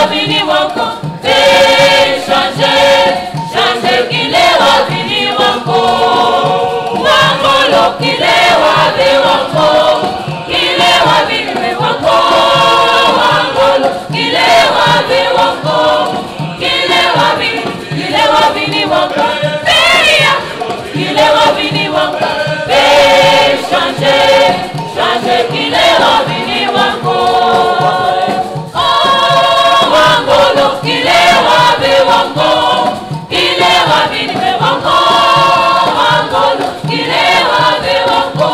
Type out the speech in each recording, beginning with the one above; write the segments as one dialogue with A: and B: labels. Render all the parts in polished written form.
A: vini wako, changer, changer kilewa vini wako, wangolo kilewa be wako, kilewa vini wako, wangolo kilewa be wako, kilewa vini wako, kilewa vini wako, changer, changer kilewa vini wako. Kilewa be wango, kilewa vini be wango, wangolo kilewa be wango,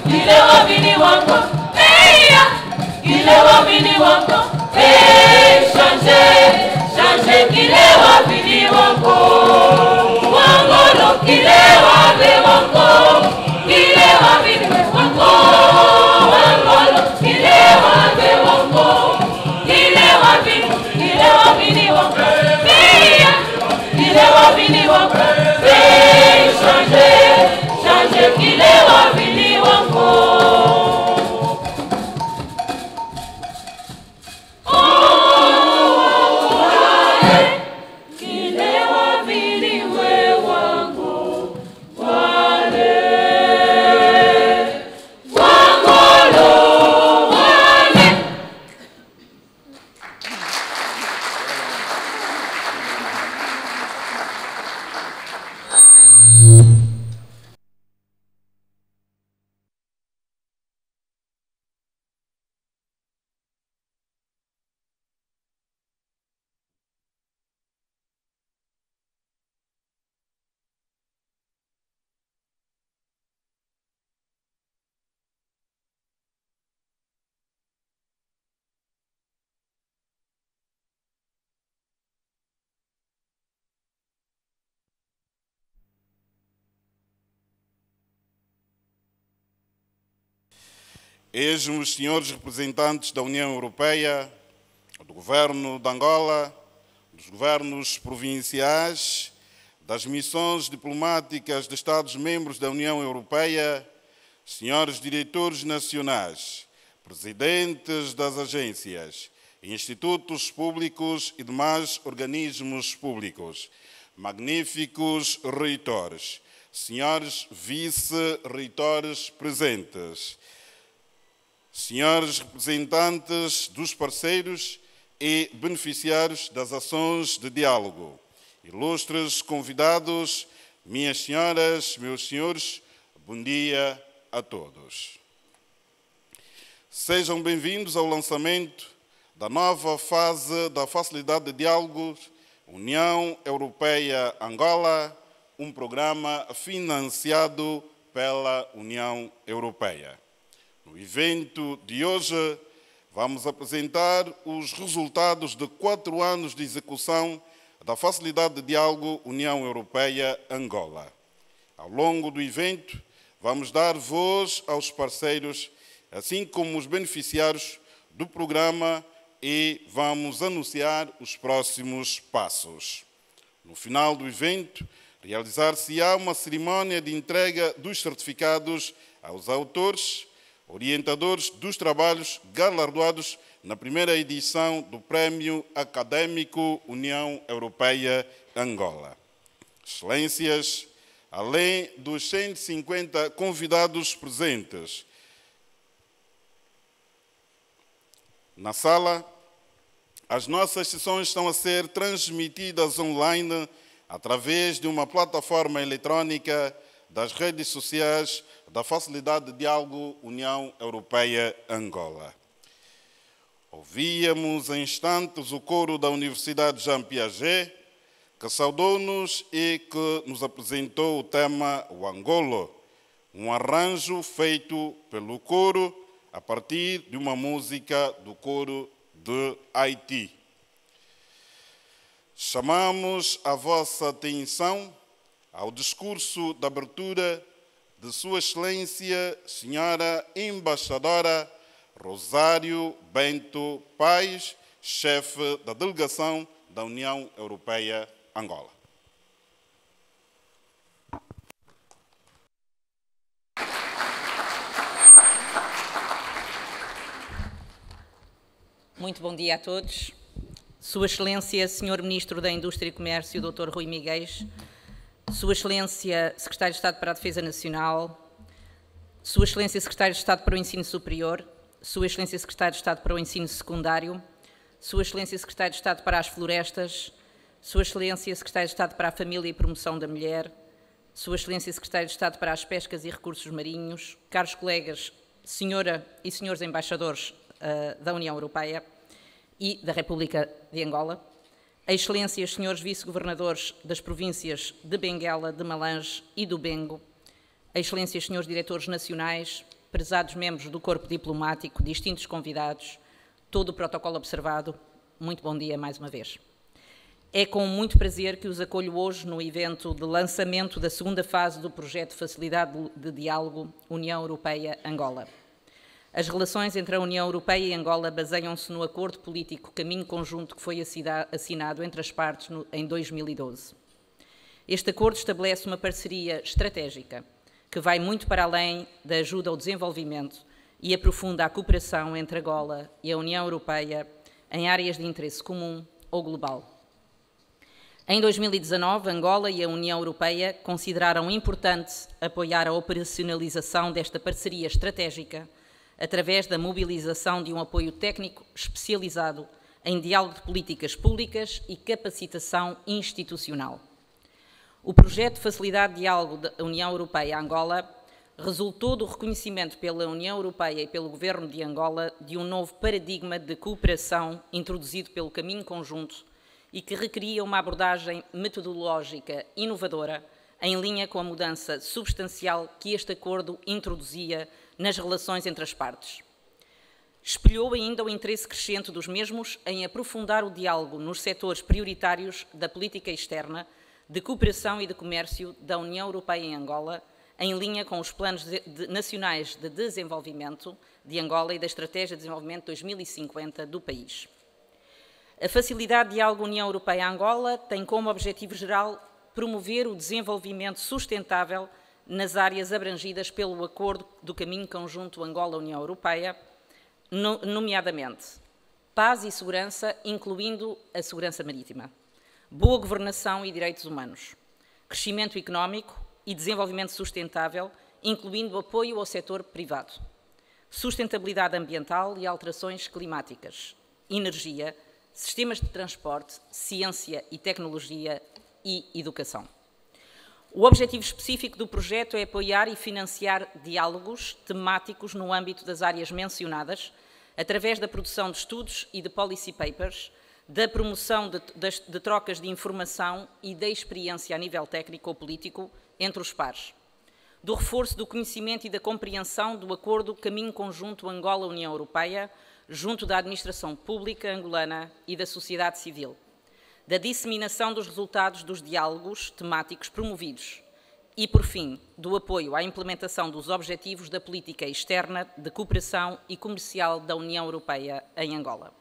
A: kilewa vini wango, eya, kilewa vini wango, changer, changer kilewa vini wango, wangolo kilewa be wango, kilewa vini be wango, wangolo kilewa be wango. Kilewa vini wako, changer, changer kilewa vini wako. Kilewa vini we wangu, wale wangolo wale.
B: Eis-me os senhores representantes da União Europeia, do Governo de Angola, dos governos provinciais, das missões diplomáticas de Estados-membros da União Europeia, senhores diretores nacionais, presidentes das agências, institutos públicos e demais organismos públicos, magníficos reitores, senhores vice-reitores presentes, senhores representantes dos parceiros e beneficiários das ações de diálogo, ilustres convidados, minhas senhoras, meus senhores, bom dia a todos. Sejam bem-vindos ao lançamento da nova fase da Facilidade de Diálogo União Europeia-Angola, um programa financiado pela União Europeia. No evento de hoje, vamos apresentar os resultados de 4 anos de execução da Facilidade de Diálogo União Europeia-Angola. Ao longo do evento, vamos dar voz aos parceiros, assim como os beneficiários do programa, e vamos anunciar os próximos passos. No final do evento, realizar-se-á uma cerimónia de entrega dos certificados aos autores, orientadores dos trabalhos galardoados na primeira edição do Prémio Académico União Europeia-Angola. Excelências, além dos 150 convidados presentes na sala, as nossas sessões estão a ser transmitidas online através de uma plataforma eletrônica das redes sociais da Facilidade de Diálogo União Europeia-Angola. Ouvíamos em instantes o coro da Universidade Jean Piaget, que saudou-nos e que nos apresentou o tema O Angolo, um arranjo feito pelo coro a partir de uma música do coro de Haiti. Chamamos a vossa atenção ao discurso de abertura de Sua Excelência, Senhora Embaixadora Rosário Bento Paes, chefe da delegação da União Europeia-Angola.
C: Muito bom dia a todos. Sua Excelência, Sr. Ministro da Indústria e Comércio, Dr. Rui Miguéis, Sua Excelência, Secretário de Estado para a Defesa Nacional, Sua Excelência, Secretário de Estado para o Ensino Superior, Sua Excelência, Secretário de Estado para o Ensino Secundário, Sua Excelência, Secretário de Estado para as Florestas, Sua Excelência, Secretário de Estado para a Família e Promoção da Mulher, Sua Excelência, Secretário de Estado para as Pescas e Recursos Marinhos, caros colegas, Senhora e Senhores Embaixadores da União Europeia e da República de Angola, Excelências, Senhores Vice-Governadores das províncias de Benguela, de Malange e do Bengo, Excelências, Senhores Diretores Nacionais, prezados membros do Corpo Diplomático, distintos convidados, todo o protocolo observado, muito bom dia mais uma vez. É com muito prazer que os acolho hoje no evento de lançamento da segunda fase do projeto Facilidade de Diálogo União Europeia-Angola. As relações entre a União Europeia e Angola baseiam-se no acordo político Caminho Conjunto que foi assinado entre as partes em 2012. Este acordo estabelece uma parceria estratégica que vai muito para além da ajuda ao desenvolvimento e aprofunda a cooperação entre Angola e a União Europeia em áreas de interesse comum ou global. Em 2019, Angola e a União Europeia consideraram importante apoiar a operacionalização desta parceria estratégica através da mobilização de um apoio técnico especializado em diálogo de políticas públicas e capacitação institucional. O projeto Facilidade de Diálogo da União Europeia-Angola resultou do reconhecimento pela União Europeia e pelo Governo de Angola de um novo paradigma de cooperação introduzido pelo Caminho Conjunto e que requeria uma abordagem metodológica inovadora em linha com a mudança substancial que este acordo introduzia nas relações entre as partes. Espelhou ainda o interesse crescente dos mesmos em aprofundar o diálogo nos setores prioritários da política externa, de cooperação e de comércio da União Europeia em Angola, em linha com os planos nacionais de desenvolvimento de Angola e da Estratégia de Desenvolvimento 2050 do país. A Facilidade de Diálogo União Europeia-Angola tem como objetivo geral promover o desenvolvimento sustentável nas áreas abrangidas pelo Acordo do Caminho Conjunto Angola-União Europeia, nomeadamente paz e segurança, incluindo a segurança marítima, boa governação e direitos humanos, crescimento económico e desenvolvimento sustentável, incluindo o apoio ao setor privado, sustentabilidade ambiental e alterações climáticas, energia, sistemas de transporte, ciência e tecnologia e educação. O objetivo específico do projeto é apoiar e financiar diálogos temáticos no âmbito das áreas mencionadas, através da produção de estudos e de policy papers, da promoção de trocas de informação e da experiência a nível técnico ou político entre os pares, do reforço do conhecimento e da compreensão do Acordo Caminho Conjunto Angola-União Europeia, junto da administração pública angolana e da sociedade civil, da disseminação dos resultados dos diálogos temáticos promovidos e, por fim, do apoio à implementação dos objetivos da política externa de cooperação e comercial da União Europeia em Angola.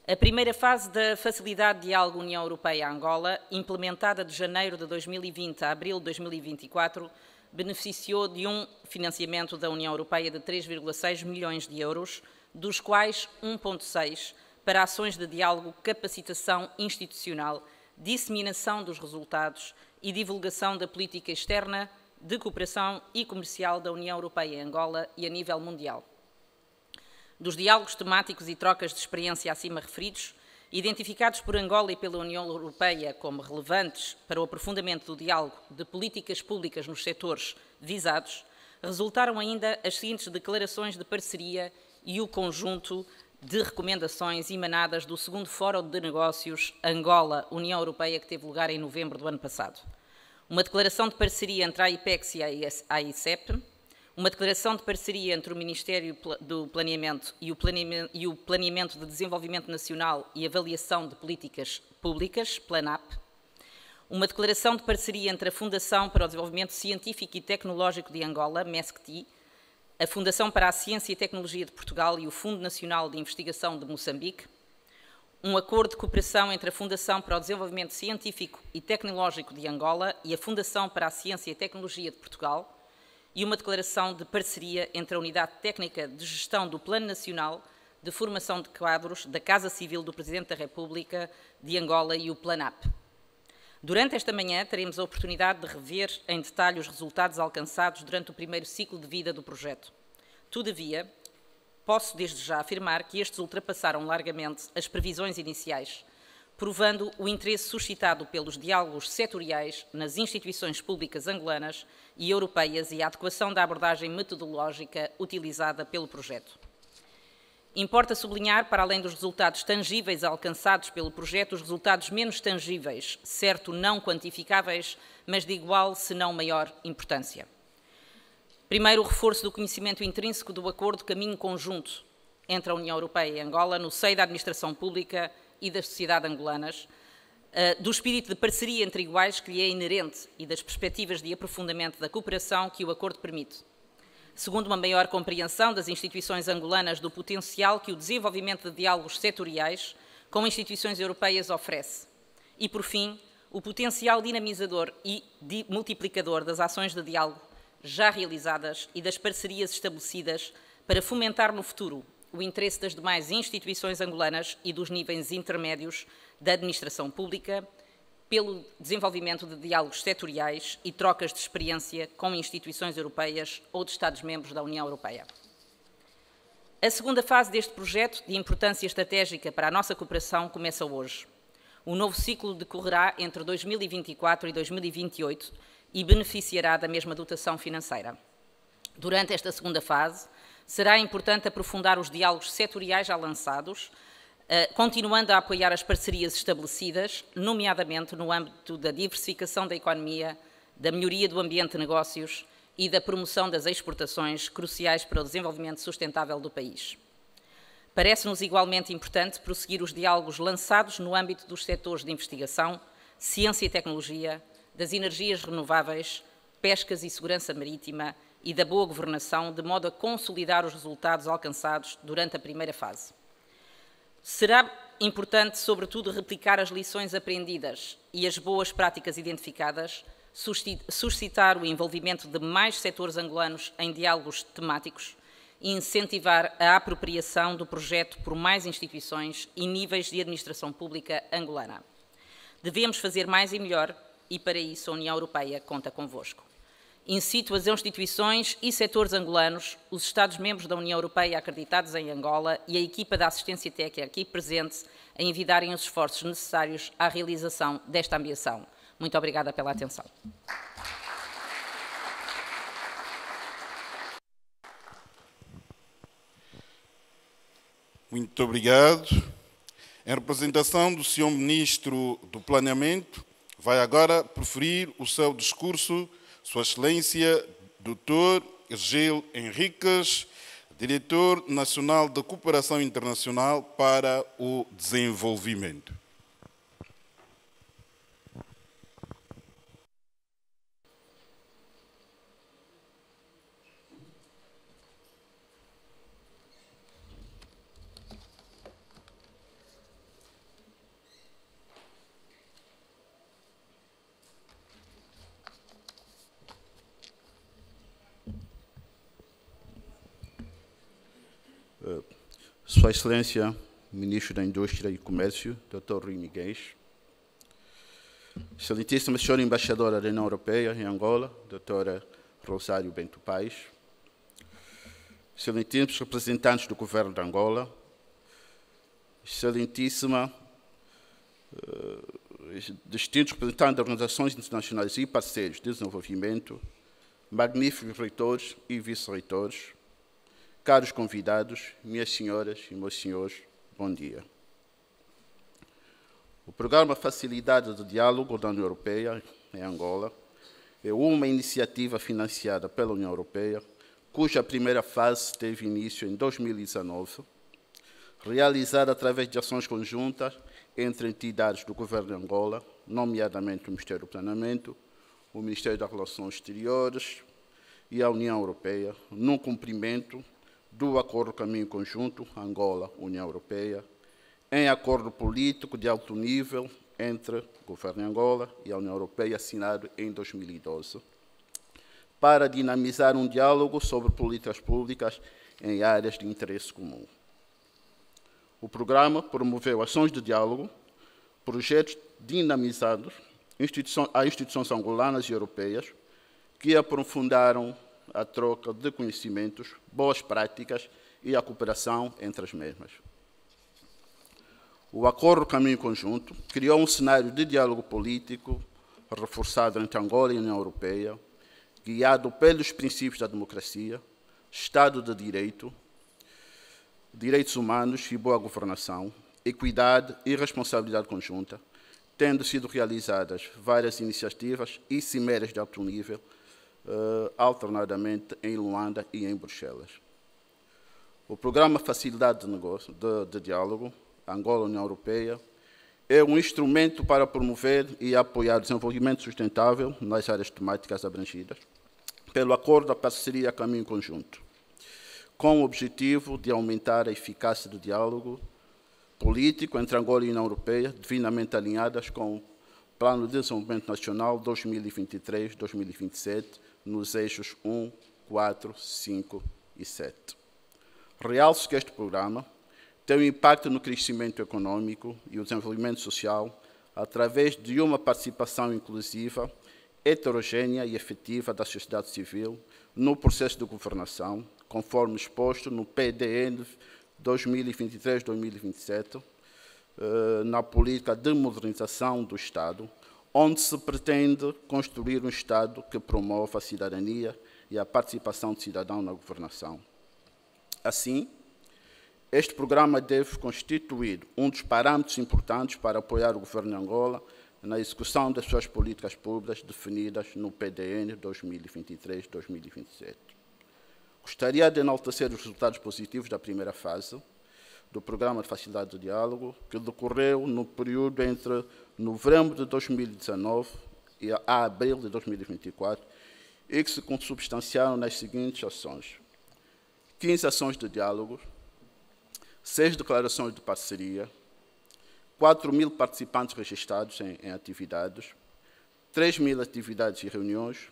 C: A primeira fase da Facilidade de Diálogo União Europeia-Angola, implementada de janeiro de 2020 a abril de 2024, beneficiou de um financiamento da União Europeia de 3,6 milhões de euros, dos quais 1,6 para ações de diálogo, capacitação institucional, disseminação dos resultados e divulgação da política externa de cooperação e comercial da União Europeia em Angola e a nível mundial. Dos diálogos temáticos e trocas de experiência acima referidos, identificados por Angola e pela União Europeia como relevantes para o aprofundamento do diálogo de políticas públicas nos setores visados, resultaram ainda as seguintes declarações de parceria e o conjunto de recomendações emanadas do segundo Fórum de Negócios Angola-União Europeia, que teve lugar em novembro do ano passado. Uma declaração de parceria entre a IPEX e a ICEP, uma declaração de parceria entre o Ministério do Planeamento e o Planeamento de Desenvolvimento Nacional e Avaliação de Políticas Públicas, PLANAP, uma declaração de parceria entre a Fundação para o Desenvolvimento Científico e Tecnológico de Angola, MESCTI, a Fundação para a Ciência e Tecnologia de Portugal e o Fundo Nacional de Investigação de Moçambique, um acordo de cooperação entre a Fundação para o Desenvolvimento Científico e Tecnológico de Angola e a Fundação para a Ciência e Tecnologia de Portugal, e uma declaração de parceria entre a Unidade Técnica de Gestão do Plano Nacional de formação de quadros da Casa Civil do Presidente da República de Angola e o PLANAP. Durante esta manhã, teremos a oportunidade de rever em detalhe os resultados alcançados durante o primeiro ciclo de vida do projeto. Todavia, posso desde já afirmar que estes ultrapassaram largamente as previsões iniciais, provando o interesse suscitado pelos diálogos setoriais nas instituições públicas angolanas e europeias e a adequação da abordagem metodológica utilizada pelo projeto. Importa sublinhar, para além dos resultados tangíveis alcançados pelo projeto, os resultados menos tangíveis, certo não quantificáveis, mas de igual, se não maior, importância. Primeiro, o reforço do conhecimento intrínseco do acordo caminho conjunto entre a União Europeia e Angola, no seio da administração pública e da sociedade angolanas, do espírito de parceria entre iguais que lhe é inerente e das perspectivas de aprofundamento da cooperação que o acordo permite. Segundo, uma maior compreensão das instituições angolanas do potencial que o desenvolvimento de diálogos setoriais com instituições europeias oferece. E, por fim, o potencial dinamizador e multiplicador das ações de diálogo já realizadas e das parcerias estabelecidas para fomentar no futuro o interesse das demais instituições angolanas e dos níveis intermédios da administração pública pelo desenvolvimento de diálogos setoriais e trocas de experiência com instituições europeias ou de Estados-membros da União Europeia. A segunda fase deste projeto, de importância estratégica para a nossa cooperação, começa hoje. O novo ciclo decorrerá entre 2024 e 2028 e beneficiará da mesma dotação financeira. Durante esta segunda fase, será importante aprofundar os diálogos setoriais já lançados, continuando a apoiar as parcerias estabelecidas, nomeadamente no âmbito da diversificação da economia, da melhoria do ambiente de negócios e da promoção das exportações, cruciais para o desenvolvimento sustentável do país. Parece-nos igualmente importante prosseguir os diálogos lançados no âmbito dos setores de investigação, ciência e tecnologia, das energias renováveis, pescas e segurança marítima e da boa governação, de modo a consolidar os resultados alcançados durante a primeira fase. Será importante, sobretudo, replicar as lições aprendidas e as boas práticas identificadas, suscitar o envolvimento de mais setores angolanos em diálogos temáticos e incentivar a apropriação do projeto por mais instituições e níveis de administração pública angolana. Devemos fazer mais e melhor e, para isso, a União Europeia conta convosco. Incito as instituições e setores angolanos, os Estados-membros da União Europeia acreditados em Angola e a equipa da assistência técnica aqui presente a envidarem os esforços necessários à realização desta ambição. Muito obrigada pela atenção.
B: Muito obrigado. Em representação do Sr. Ministro do Planeamento, vai agora proferir o seu discurso Sua Excelência, Dr. Gil Henriques, Diretor Nacional da Cooperação Internacional para o Desenvolvimento.
D: Sua Excelência, Ministro da Indústria e Comércio, Dr. Rui Miguel, Excelentíssima Senhora Embaixadora da União Europeia em Angola, Dra. Rosário Bento Paes, Excelentíssimos representantes do Governo de Angola, Excelentíssima distintos representantes de organizações internacionais e parceiros de desenvolvimento, magníficos reitores e vice-reitores, caros convidados, minhas senhoras e meus senhores, bom dia. O Programa Facilidade de Diálogo da União Europeia em Angola é uma iniciativa financiada pela União Europeia, cuja primeira fase teve início em 2019, realizada através de ações conjuntas entre entidades do Governo de Angola, nomeadamente o Ministério do Planeamento, o Ministério das Relações Exteriores e a União Europeia, no cumprimento do Acordo Caminho Conjunto Angola-União Europeia, em acordo político de alto nível entre o Governo de Angola e a União Europeia, assinado em 2012, para dinamizar um diálogo sobre políticas públicas em áreas de interesse comum. O programa promoveu ações de diálogo, projetos dinamizados a instituições angolanas e europeias que aprofundaram a troca de conhecimentos, boas práticas e a cooperação entre as mesmas. O Acordo Caminho Conjunto criou um cenário de diálogo político reforçado entre Angola e a União Europeia, guiado pelos princípios da democracia, Estado de Direito, direitos humanos e boa governação, equidade e responsabilidade conjunta, tendo sido realizadas várias iniciativas e cimeras de alto nível, alternadamente em Luanda e em Bruxelas. O programa Facilidade de Negócio, de Diálogo, Angola-União Europeia, é um instrumento para promover e apoiar o desenvolvimento sustentável nas áreas temáticas abrangidas pelo Acordo da Parceria Caminho Conjunto, com o objetivo de aumentar a eficácia do diálogo político entre Angola e a União Europeia, devidamente alinhadas com o Plano de Desenvolvimento Nacional 2023-2027, nos eixos 1, 4, 5 e 7. Realço que este programa tem um impacto no crescimento econômico e o desenvolvimento social através de uma participação inclusiva, heterogênea e efetiva da sociedade civil no processo de governação, conforme exposto no PDN 2023-2027, na política de modernização do Estado, onde se pretende construir um Estado que promova a cidadania e a participação do cidadão na governação. Assim, este programa deve constituir um dos parâmetros importantes para apoiar o governo de Angola na execução das suas políticas públicas definidas no PDN 2023-2027. Gostaria de enaltecer os resultados positivos da primeira fase do Programa de Facilidade de Diálogo, que decorreu no período entre novembro de 2019 e a abril de 2024, e que se consubstanciaram nas seguintes ações: 15 ações de diálogo, 6 declarações de parceria, 4.000 participantes registrados em atividades, 3.000 atividades e reuniões,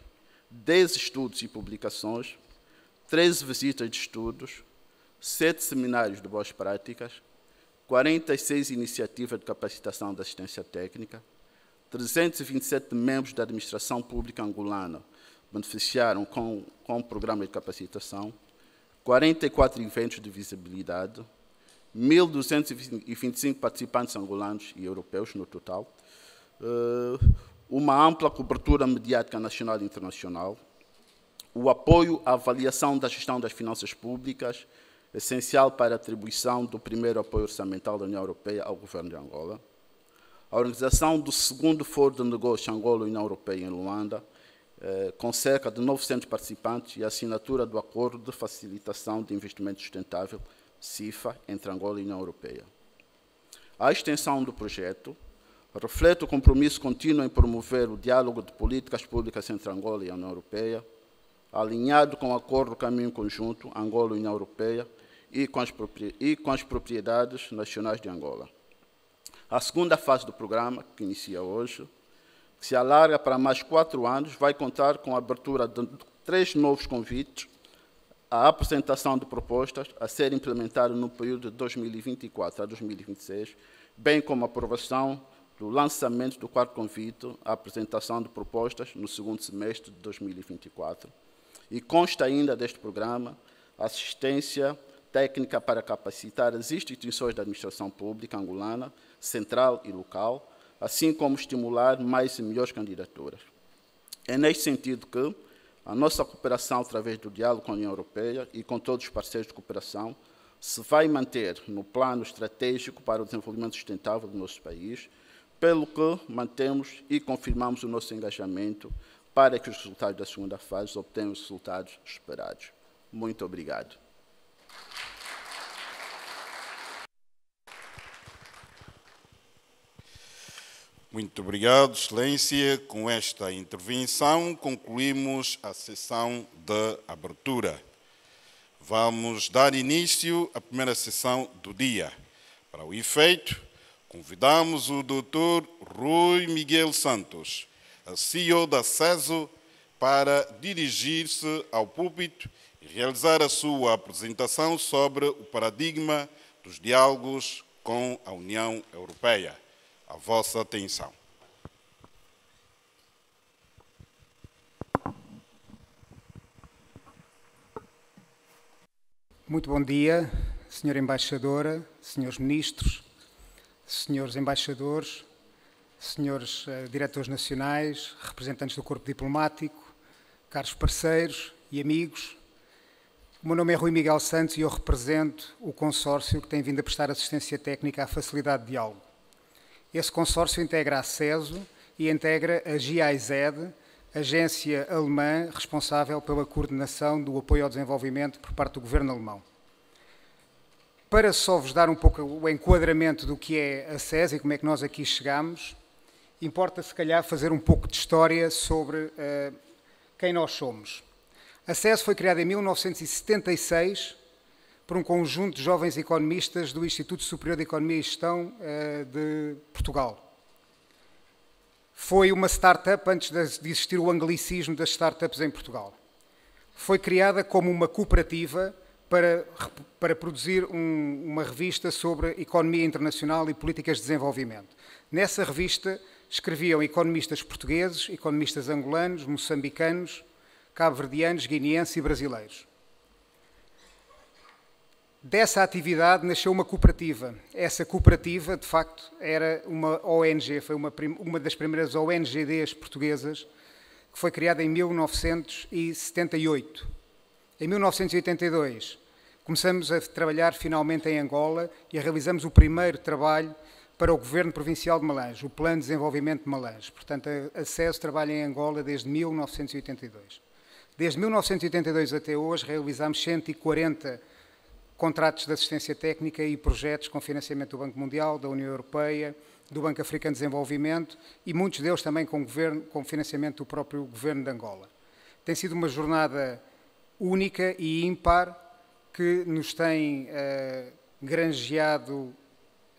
D: 10 estudos e publicações, 13 visitas de estudos, 7 seminários de boas práticas, 46 iniciativas de capacitação de assistência técnica, 327 membros da administração pública angolana beneficiaram com o programa de capacitação, 44 eventos de visibilidade, 1.225 participantes angolanos e europeus no total, uma ampla cobertura mediática nacional e internacional, o apoio à avaliação da gestão das finanças públicas, essencial para a atribuição do primeiro apoio orçamental da União Europeia ao governo de Angola, a organização do segundo Fórum de Negócio Angola e União Europeia em Luanda, com cerca de 900 participantes, e a assinatura do Acordo de Facilitação de Investimento Sustentável, CIFA, entre Angola e União Europeia. A extensão do projeto reflete o compromisso contínuo em promover o diálogo de políticas públicas entre Angola e a União Europeia, alinhado com o Acordo Caminho Conjunto Angola e União Europeia e com as propriedades nacionais de Angola. A segunda fase do programa, que inicia hoje, que se alarga para mais 4 anos, vai contar com a abertura de 3 novos convites à apresentação de propostas a serem implementadas no período de 2024 a 2026, bem como a aprovação do lançamento do 4º convite à apresentação de propostas no segundo semestre de 2024. E consta ainda deste programa assistência técnica para capacitar as instituições da administração pública angolana, central e local, assim como estimular mais e melhores candidaturas. É neste sentido que a nossa cooperação através do diálogo com a União Europeia e com todos os parceiros de cooperação se vai manter no plano estratégico para o desenvolvimento sustentável do nosso país, pelo que mantemos e confirmamos o nosso engajamento para que os resultados da segunda fase obtenham os resultados esperados. Muito obrigado.
B: Muito obrigado, Excelência. Com esta intervenção, concluímos a sessão de abertura. Vamos dar início à primeira sessão do dia. Para o efeito, convidamos o Dr. Rui Miguel Santos, a CEO da CESO, para dirigir-se ao púlpito e realizar a sua apresentação sobre o paradigma dos diálogos com a União Europeia. A vossa atenção.
E: Muito bom dia, Sra. Embaixadora, Srs. Ministros, Srs. Embaixadores, Srs. Diretores Nacionais, representantes do Corpo Diplomático, caros parceiros e amigos. O meu nome é Rui Miguel Santos e eu represento o consórcio que tem vindo a prestar assistência técnica à facilidade de diálogo. Esse consórcio integra a CESO e integra a GIZ, agência alemã responsável pela coordenação do apoio ao desenvolvimento por parte do governo alemão. Para só vos dar um pouco o enquadramento do que é a CESO e como é que nós aqui chegamos, importa se calhar fazer um pouco de história sobre quem nós somos. A CESO foi criada em 1976 por um conjunto de jovens economistas do Instituto Superior de Economia e Gestão de Portugal. Foi uma startup antes de existir o anglicismo das startups em Portugal. Foi criada como uma cooperativa para produzir uma revista sobre economia internacional e políticas de desenvolvimento. Nessa revista escreviam economistas portugueses, economistas angolanos, moçambicanos, cabo-verdianos, guineenses e brasileiros. Dessa atividade nasceu uma cooperativa. Essa cooperativa, de facto, era uma ONG, foi uma das primeiras ONGs portuguesas, que foi criada em 1978. Em 1982, começamos a trabalhar finalmente em Angola e realizamos o primeiro trabalho para o Governo Provincial de Malange, o Plano de Desenvolvimento de Malange. Portanto, a CESO trabalha em Angola desde 1982. Desde 1982 até hoje, realizamos 140 contratos de assistência técnica e projetos com financiamento do Banco Mundial, da União Europeia, do Banco Africano de Desenvolvimento e muitos deles também com financiamento do próprio Governo de Angola. Tem sido uma jornada única e ímpar que nos tem granjeado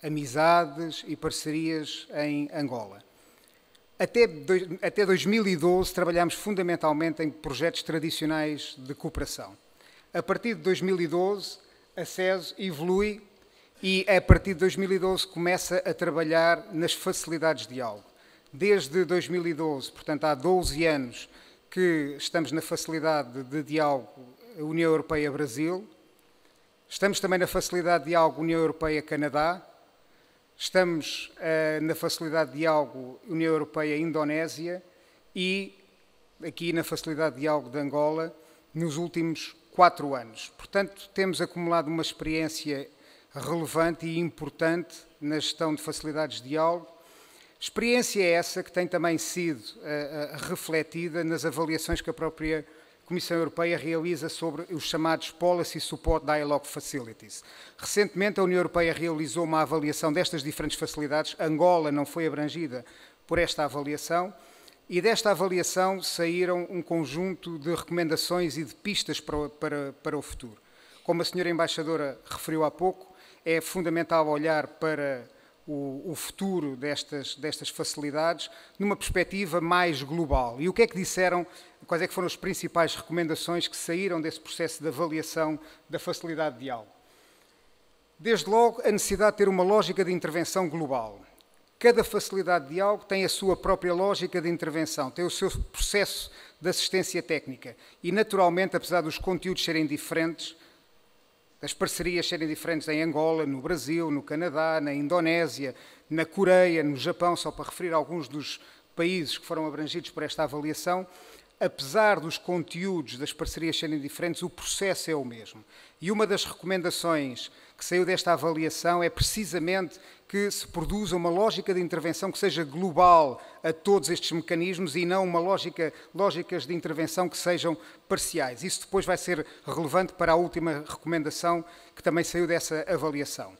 E: amizades e parcerias em Angola. Até 2012 trabalhámos fundamentalmente em projetos tradicionais de cooperação. A partir de 2012 a CESO evolui e a partir de 2012 começa a trabalhar nas facilidades de diálogo. Desde 2012, portanto há 12 anos que estamos na facilidade de diálogo União Europeia-Brasil, estamos também na facilidade de diálogo União Europeia-Canadá, estamos na facilidade de diálogo União Europeia-Indonésia e aqui na facilidade de diálogo de Angola nos últimos 4 anos. Portanto, temos acumulado uma experiência relevante e importante na gestão de facilidades de diálogo. Experiência essa que tem também sido refletida nas avaliações que a própria Comissão Europeia realiza sobre os chamados Policy Support Dialogue Facilities. Recentemente, a União Europeia realizou uma avaliação destas diferentes facilidades. Angola não foi abrangida por esta avaliação. E desta avaliação saíram um conjunto de recomendações e de pistas para o futuro. Como a senhora Embaixadora referiu há pouco, é fundamental olhar para o futuro destas facilidades numa perspectiva mais global. E o que é que disseram, quais é que foram as principais recomendações que saíram desse processo de avaliação da facilidade de diálogo? Desde logo, a necessidade de ter uma lógica de intervenção global. Cada facilidade de diálogo tem a sua própria lógica de intervenção, tem o seu processo de assistência técnica e, naturalmente, apesar dos conteúdos serem diferentes, das parcerias serem diferentes em Angola, no Brasil, no Canadá, na Indonésia, na Coreia, no Japão, só para referir alguns dos países que foram abrangidos por esta avaliação, apesar dos conteúdos das parcerias serem diferentes, o processo é o mesmo. E uma das recomendações que saiu desta avaliação é precisamente que se produza uma lógica de intervenção que seja global a todos estes mecanismos e não lógicas de intervenção que sejam parciais. Isso depois vai ser relevante para a última recomendação que também saiu dessa avaliação.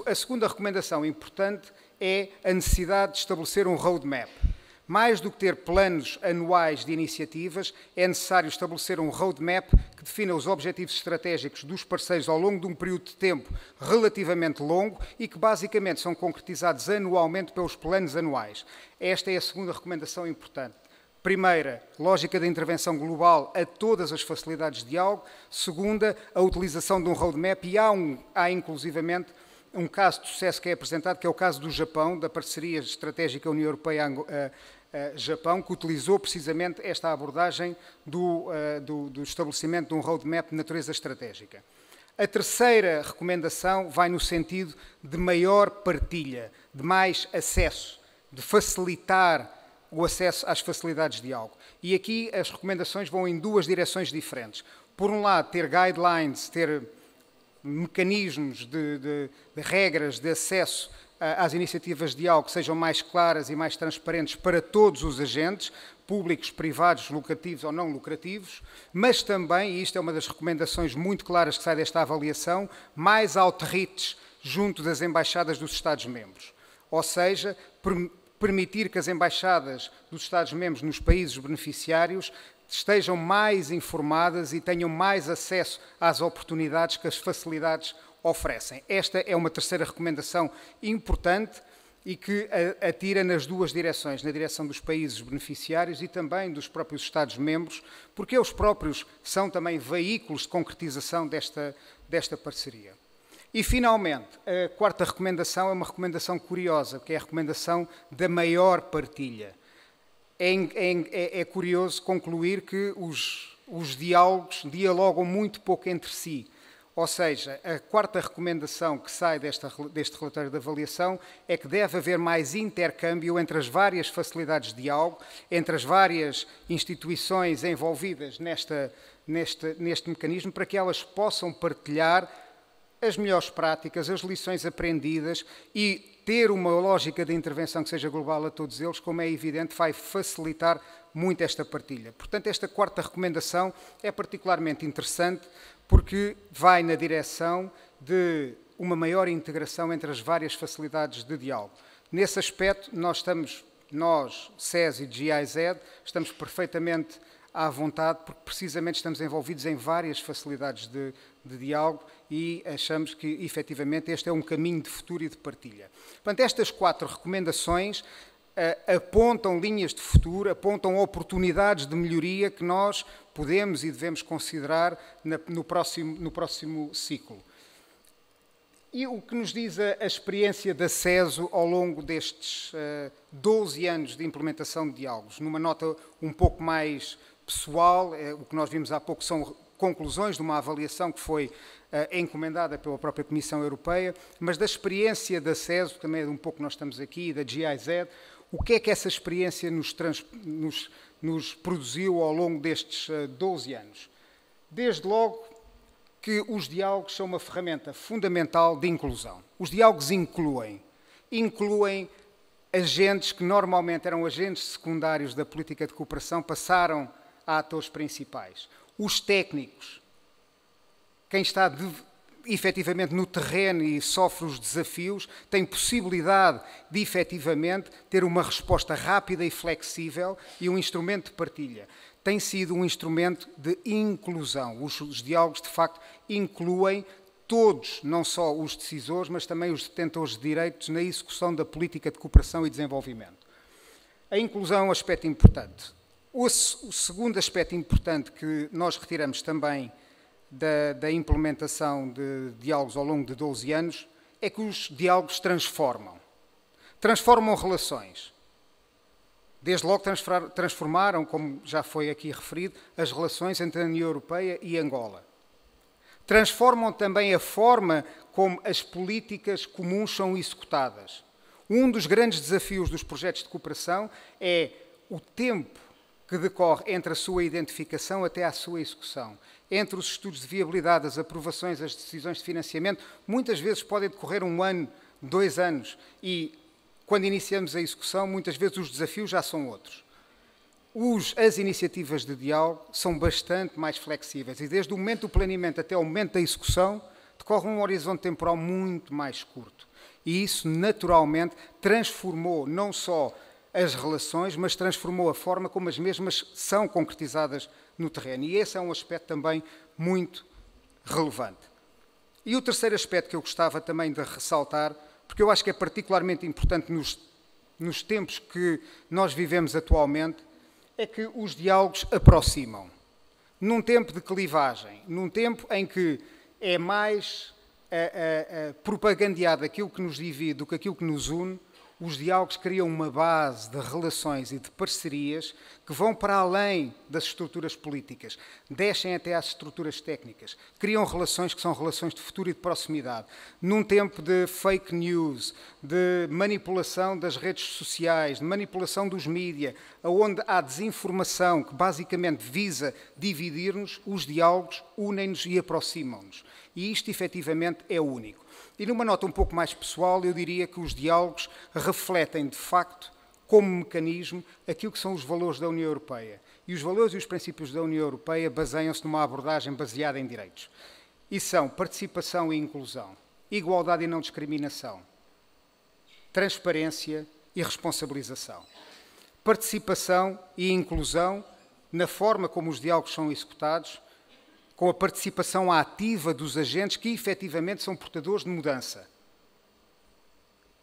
E: A segunda recomendação importante é a necessidade de estabelecer um roadmap. Mais do que ter planos anuais de iniciativas, é necessário estabelecer um roadmap que defina os objetivos estratégicos dos parceiros ao longo de um período de tempo relativamente longo e que basicamente são concretizados anualmente pelos planos anuais. Esta é a segunda recomendação importante. Primeira, lógica de intervenção global a todas as facilidades de diálogo. Segunda, a utilização de um roadmap e há inclusivamente um caso de sucesso que é apresentado, que é o caso do Japão, da parceria estratégica União Europeia-Japão, que utilizou precisamente esta abordagem do estabelecimento de um roadmap de natureza estratégica. A terceira recomendação vai no sentido de maior partilha, de mais acesso, de facilitar o acesso às facilidades de diálogo. E aqui as recomendações vão em duas direções diferentes. Por um lado, ter guidelines, ter mecanismos de regras de acesso às iniciativas de diálogo que sejam mais claras e mais transparentes para todos os agentes, públicos, privados, lucrativos ou não lucrativos, mas também, e isto é uma das recomendações muito claras que sai desta avaliação, mais outreach junto das embaixadas dos Estados-membros. Ou seja, permitir que as embaixadas dos Estados-membros nos países beneficiários estejam mais informadas e tenham mais acesso às oportunidades que as facilidades oferecem. Esta é uma terceira recomendação importante e que atira nas duas direções, na direção dos países beneficiários e também dos próprios Estados-membros, porque eles próprios são também veículos de concretização desta parceria. E, finalmente, a quarta recomendação é uma recomendação curiosa, que é a recomendação da maior partilha. É curioso concluir que os diálogos dialogam muito pouco entre si. Ou seja, a quarta recomendação que sai deste relatório de avaliação é que deve haver mais intercâmbio entre as várias facilidades de diálogo, entre as várias instituições envolvidas neste mecanismo, para que elas possam partilhar as melhores práticas, as lições aprendidas e ter uma lógica de intervenção que seja global a todos eles, como é evidente, vai facilitar muito esta partilha. Portanto, esta quarta recomendação é particularmente interessante porque vai na direção de uma maior integração entre as várias facilidades de diálogo. Nesse aspecto, nós, SES e GIZ, estamos perfeitamente à vontade, porque precisamente estamos envolvidos em várias facilidades de diálogo e achamos que, efetivamente, este é um caminho de futuro e de partilha. Portanto, estas 4 recomendações apontam linhas de futuro, apontam oportunidades de melhoria que nós podemos e devemos considerar no próximo ciclo. E o que nos diz a experiência da CESO ao longo destes 12 anos de implementação de diálogos? Numa nota um pouco mais pessoal, o que nós vimos há pouco são conclusões de uma avaliação que foi encomendada pela própria Comissão Europeia, mas da experiência da CESO, também é um pouco nós estamos aqui, da GIZ, o que é que essa experiência nos produziu ao longo destes 12 anos? Desde logo que os diálogos são uma ferramenta fundamental de inclusão. Os diálogos incluem agentes que normalmente eram agentes secundários da política de cooperação, passaram a atores principais. Os técnicos, quem está efetivamente no terreno e sofre os desafios, tem possibilidade de efetivamente ter uma resposta rápida e flexível e um instrumento de partilha. Tem sido um instrumento de inclusão. Os diálogos, de facto, incluem todos, não só os decisores, mas também os detentores de direitos na execução da política de cooperação e desenvolvimento. A inclusão é um aspecto importante. O segundo aspecto importante que nós retiramos também da implementação de diálogos ao longo de 12 anos é que os diálogos transformam relações. Desde logo transformaram, como já foi aqui referido, as relações entre a União Europeia e Angola. Transformam também a forma como as políticas comuns são executadas. Um dos grandes desafios dos projetos de cooperação é o tempo que decorre entre a sua identificação até à sua execução. Entre os estudos de viabilidade, as aprovações, as decisões de financiamento, muitas vezes podem decorrer 1 ano, 2 anos, e quando iniciamos a execução, muitas vezes os desafios já são outros. As iniciativas de diálogo são bastante mais flexíveis e desde o momento do planeamento até o momento da execução decorre um horizonte temporal muito mais curto. E isso, naturalmente, transformou não só as relações, mas transformou a forma como as mesmas são concretizadas no terreno. E esse é um aspecto também muito relevante. E o terceiro aspecto que eu gostava também de ressaltar, porque eu acho que é particularmente importante nos tempos que nós vivemos atualmente, é que os diálogos aproximam. Num tempo de clivagem, num tempo em que é mais propagandeado aquilo que nos divide do que aquilo que nos une, os diálogos criam uma base de relações e de parcerias que vão para além das estruturas políticas, descem até às estruturas técnicas, criam relações que são relações de futuro e de proximidade. Num tempo de fake news, de manipulação das redes sociais, de manipulação dos mídias, onde há desinformação que basicamente visa dividir-nos, os diálogos unem-nos e aproximam-nos. E isto, efetivamente, é único. E numa nota um pouco mais pessoal, eu diria que os diálogos refletem, de facto, como mecanismo, aquilo que são os valores da União Europeia. E os valores e os princípios da União Europeia baseiam-se numa abordagem baseada em direitos. E são participação e inclusão, igualdade e não discriminação, transparência e responsabilização. Participação e inclusão na forma como os diálogos são executados, com a participação ativa dos agentes que efetivamente são portadores de mudança.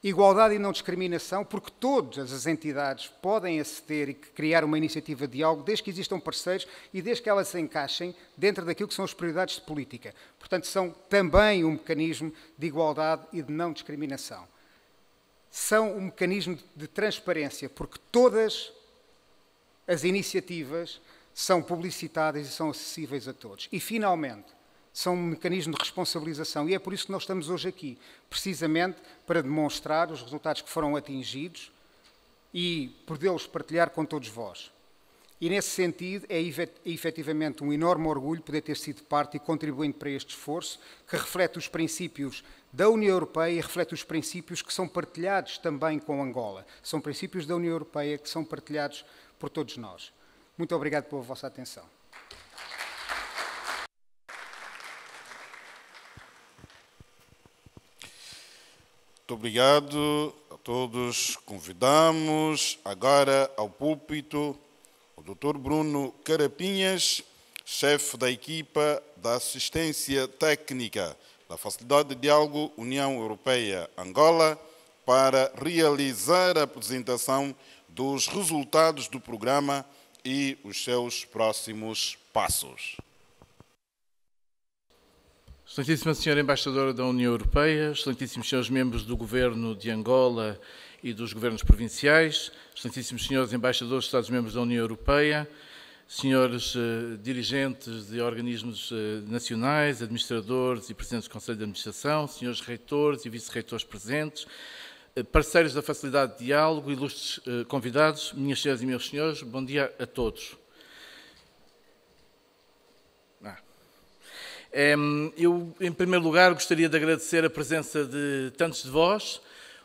E: Igualdade e não discriminação, porque todas as entidades podem aceder e criar uma iniciativa de diálogo desde que existam parceiros e desde que elas se encaixem dentro daquilo que são as prioridades de política. Portanto, são também um mecanismo de igualdade e de não discriminação. São um mecanismo de transparência, porque todas as iniciativas são publicitadas e são acessíveis a todos. E, finalmente, são um mecanismo de responsabilização. E é por isso que nós estamos hoje aqui, precisamente para demonstrar os resultados que foram atingidos e podê-los partilhar com todos vós. E, nesse sentido, é efetivamente um enorme orgulho poder ter sido parte e contribuindo para este esforço, que reflete os princípios da União Europeia e reflete os princípios que são partilhados também com Angola. São princípios da União Europeia que são partilhados por todos nós. Muito obrigado pela vossa atenção.
B: Muito obrigado a todos. Convidamos agora ao púlpito o Dr. Bruno Carapinhas, chefe da equipa da assistência técnica da Facilidade de Diálogo União Europeia-Angola, para realizar a apresentação dos resultados do programa e os seus próximos passos.
F: Excelentíssima Senhora Embaixadora da União Europeia, excelentíssimos senhores membros do Governo de Angola e dos governos provinciais, excelentíssimos senhores embaixadores dos Estados-membros da União Europeia, senhores dirigentes de organismos nacionais, administradores e presidentes do Conselho de Administração, senhores reitores e vice-reitores presentes, parceiros da Facilidade de Diálogo, ilustres convidados, minhas senhoras e meus senhores, bom dia a todos. Eu, em primeiro lugar, gostaria de agradecer a presença de tantos de vós,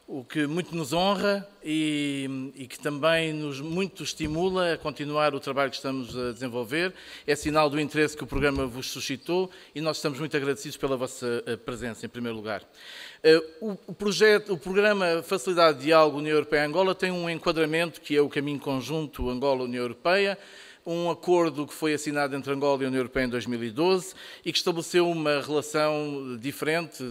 F: o que muito nos honra e que também nos muito estimula a continuar o trabalho que estamos a desenvolver. É sinal do interesse que o programa vos suscitou e nós estamos muito agradecidos pela vossa presença, em primeiro lugar. O programa Facilidade de Diálogo União Europeia-Angola tem um enquadramento que é o caminho conjunto Angola-União Europeia, um acordo que foi assinado entre Angola e a União Europeia em 2012 e que estabeleceu uma relação diferente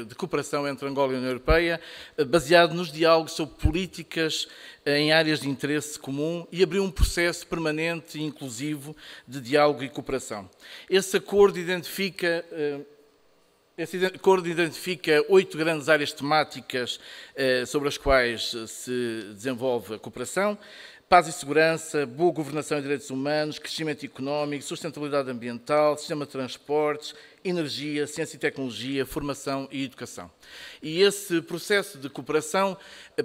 F: de cooperação entre Angola e a União Europeia, baseado nos diálogos sobre políticas em áreas de interesse comum e abriu um processo permanente e inclusivo de diálogo e cooperação. Esse acordo identifica 8 grandes áreas temáticas sobre as quais se desenvolve a cooperação: paz e segurança, boa governação e direitos humanos, crescimento económico, sustentabilidade ambiental, sistema de transportes, energia, ciência e tecnologia, formação e educação. E esse processo de cooperação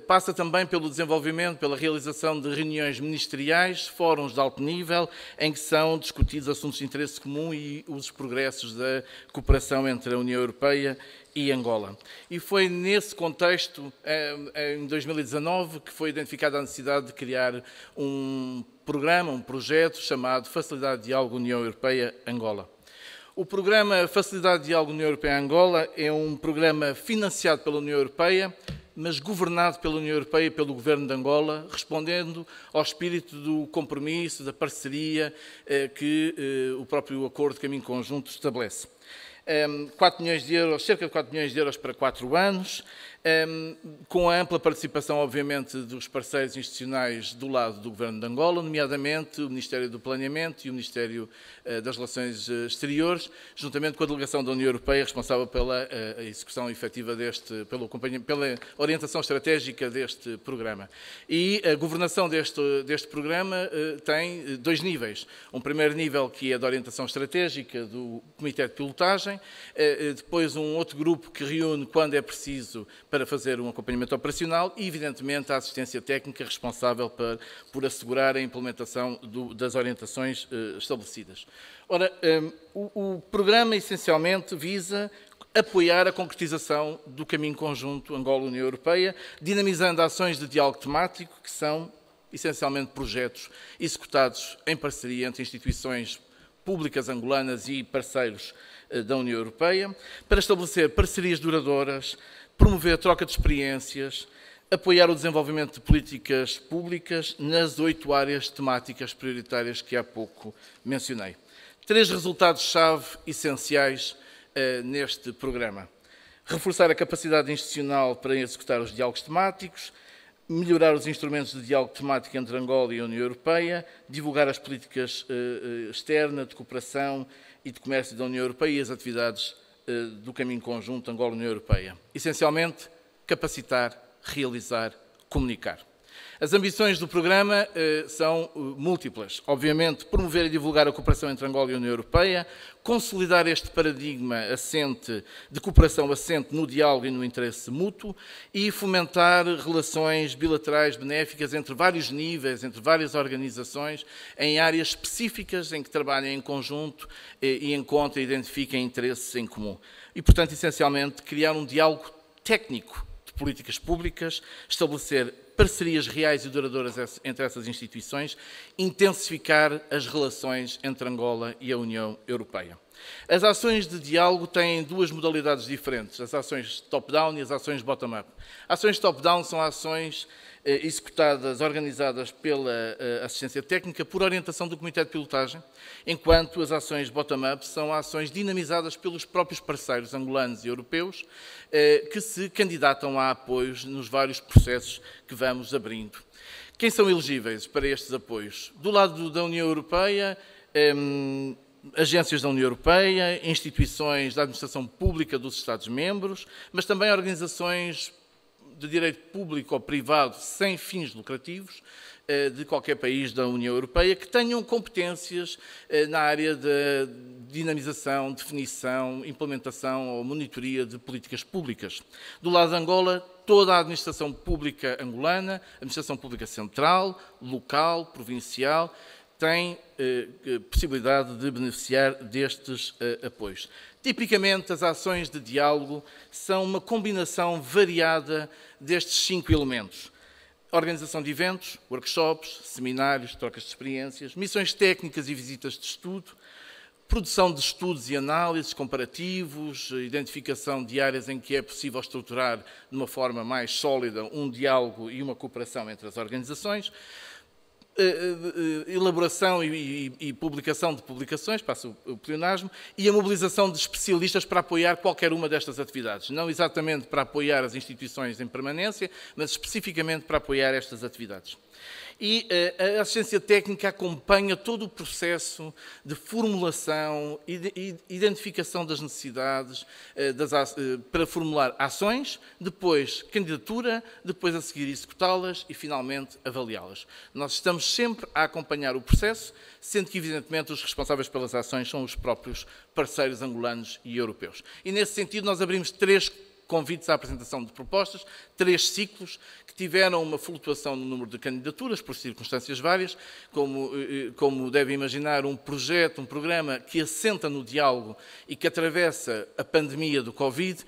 F: passa também pelo desenvolvimento, pela realização de reuniões ministeriais, fóruns de alto nível, em que são discutidos assuntos de interesse comum e os progressos da cooperação entre a União Europeia e Angola. E foi nesse contexto, em 2019, que foi identificada a necessidade de criar um programa, um projeto chamado Facilidade de Diálogo União Europeia-Angola. O programa Facilidade de Diálogo União Europeia-Angola é um programa financiado pela União Europeia, mas governado pela União Europeia e pelo Governo de Angola, respondendo ao espírito do compromisso, da parceria que o próprio Acordo de Caminho Conjunto estabelece. 4 milhões de euros, cerca de 4 milhões de euros para 4 anos, com a ampla participação, obviamente, dos parceiros institucionais do lado do Governo de Angola, nomeadamente o Ministério do Planeamento e o Ministério das Relações Exteriores, juntamente com a delegação da União Europeia, responsável pela execução efetiva pela orientação estratégica deste programa. E a governação deste programa tem dois níveis. Um primeiro nível, que é da orientação estratégica do Comitê de Pilotagem, depois um outro grupo que reúne, quando é preciso, para fazer um acompanhamento operacional e, evidentemente, a assistência técnica responsável por assegurar a implementação das orientações estabelecidas. Ora, o programa, essencialmente, visa apoiar a concretização do caminho conjunto Angola-União Europeia, dinamizando ações de diálogo temático, que são, essencialmente, projetos executados em parceria entre instituições públicas angolanas e parceiros da União Europeia, para estabelecer parcerias duradouras, promover a troca de experiências, apoiar o desenvolvimento de políticas públicas nas 8 áreas temáticas prioritárias que há pouco mencionei. 3 resultados-chave essenciais neste programa: reforçar a capacidade institucional para executar os diálogos temáticos, melhorar os instrumentos de diálogo temático entre Angola e a União Europeia, divulgar as políticas externas de cooperação e de comércio da União Europeia e as atividades do caminho conjunto Angola-União Europeia. Essencialmente, capacitar, realizar, comunicar. As ambições do programa são múltiplas. Obviamente, promover e divulgar a cooperação entre Angola e a União Europeia, consolidar este paradigma de cooperação assente no diálogo e no interesse mútuo e fomentar relações bilaterais benéficas entre vários níveis, entre várias organizações, em áreas específicas em que trabalhem em conjunto e encontrem e identifiquem interesses em comum. E, portanto, essencialmente, criar um diálogo técnico de políticas públicas, estabelecer parcerias reais e duradouras entre essas instituições, intensificar as relações entre Angola e a União Europeia. As ações de diálogo têm 2 modalidades diferentes, as ações top-down e as ações bottom-up. Ações top-down são ações executadas, organizadas pela assistência técnica por orientação do Comitê de Pilotagem, enquanto as ações bottom-up são ações dinamizadas pelos próprios parceiros angolanos e europeus que se candidatam a apoios nos vários processos que vamos abrindo. Quem são elegíveis para estes apoios? Do lado da União Europeia, agências da União Europeia, instituições da administração pública dos Estados-membros, mas também organizações de direito público ou privado sem fins lucrativos de qualquer país da União Europeia que tenham competências na área de dinamização, definição, implementação ou monitoria de políticas públicas. Do lado de Angola, toda a administração pública angolana, administração pública central, local, provincial, tem possibilidade de beneficiar destes apoios. Tipicamente, as ações de diálogo são uma combinação variada destes 5 elementos: organização de eventos, workshops, seminários, trocas de experiências, missões técnicas e visitas de estudo, produção de estudos e análises comparativos, identificação de áreas em que é possível estruturar de uma forma mais sólida um diálogo e uma cooperação entre as organizações, elaboração e publicação de publicações, passa o pleonasmo, e a mobilização de especialistas para apoiar qualquer uma destas atividades. Não exatamente para apoiar as instituições em permanência, mas especificamente para apoiar estas atividades. E a assistência técnica acompanha todo o processo de formulação e identificação das necessidades para formular ações, depois candidatura, depois a seguir executá-las e, finalmente, avaliá-las. Nós estamos sempre a acompanhar o processo, sendo que, evidentemente, os responsáveis pelas ações são os próprios parceiros angolanos e europeus. E, nesse sentido, nós abrimos 3 convites à apresentação de propostas, 3 ciclos que tiveram uma flutuação no número de candidaturas por circunstâncias várias, como devem imaginar, um programa que assenta no diálogo e que atravessa a pandemia do Covid,